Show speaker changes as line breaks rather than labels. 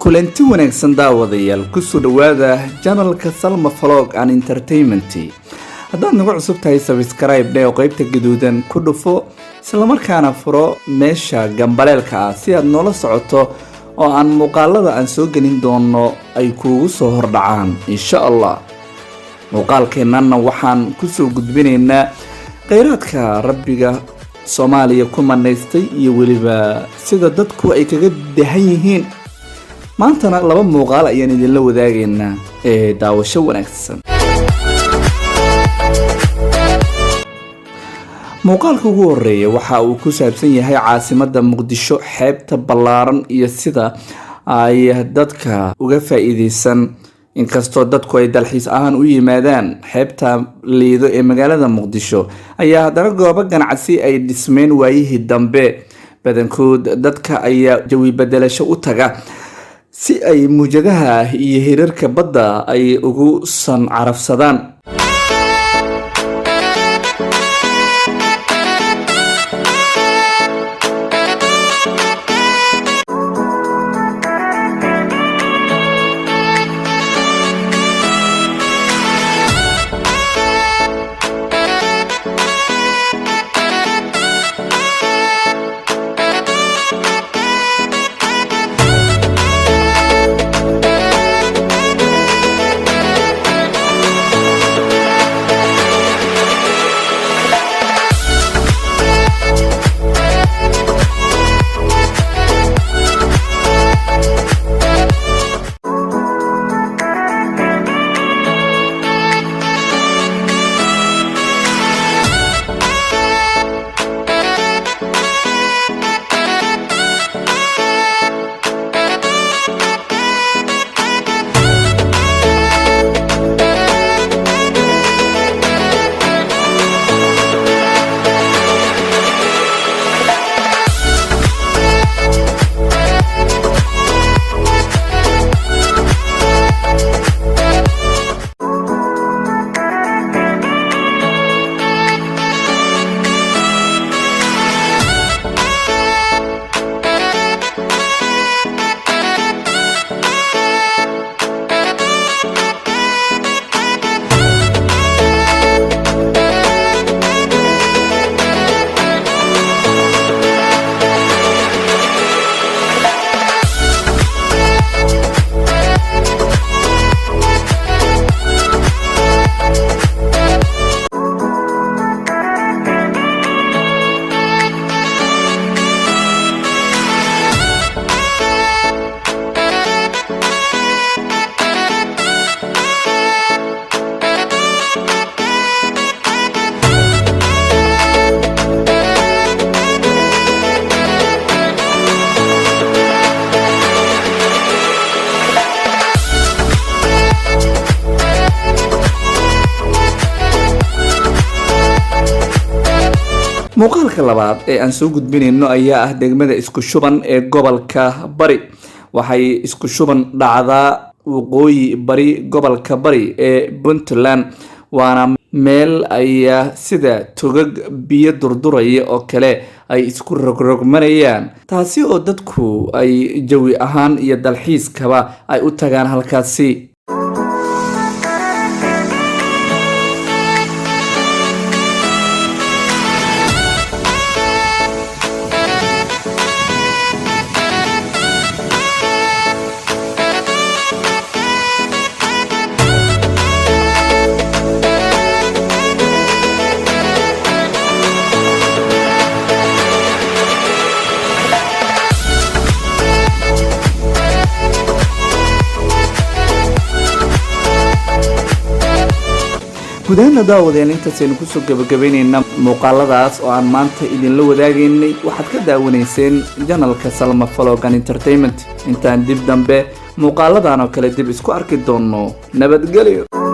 kulanti wanaagsan daawadayaal ku soo dhawaada channelka Salma Vlog and Entertainment. haddaad nagu cusub tahay subscribe oo qaybta gaduudan ku dhufo isla markaana furo meesha gambaleelka si aad noola socoto oo aan muuqaalada aan soo gelin doono ay kuugu soo hordhacaan insha Allah. muuqaalkeenana waxaan ku soo gudbinaynaa kheyraadka rabbiga Soomaaliya ku manaystay iyo waliba sida dadku ay kaga dahan yihiin. maantana laba muuqaal ayaan idinla wadaagaynaa daawasho wanaagsan. muuqaalka ugu horeeya waxa uu ku saabsan yahay caasimadda Muqdisho, xeebta ballaaran iyo sida ay dadka uga faa'iideysan. inkastoo dadku ay dalxiis ahaan u yimaadaan xeebta liido ee magaalada Muqdisho ayaa haddana goobo ganacsi ay dhismeen waayihii dambe. badankood dadka ayaa jawi bedelasho u taga si ay muujadaha iyo hirarka badda ay ugu san carafsadaan. muuqaalka labaad ee aan soo gudbinayno ayaa ah degmada isku shuban ee gobolka Bari. waxay isku shuban dhacdaa waqooyi bari gobolka Bari ee Puntland, waana meel ay sida togag biyo durduraya oo kale ay isku rogrogmanayaan, taasi oo dadku ay jawi ahaan iyo dalxiiskaba ay u tagaan halkaasi. gudaha daawadeen intaasaynu ku soo gabagabeynayna muuqaaladaas oo aan maanta idinla wadaagaynay. waxaad ka daawanayseen channelka Salma Vlog and Entertainment. intaan dib dambe muuqaaladan oo kale dib isku arki doono. nabadgelyo.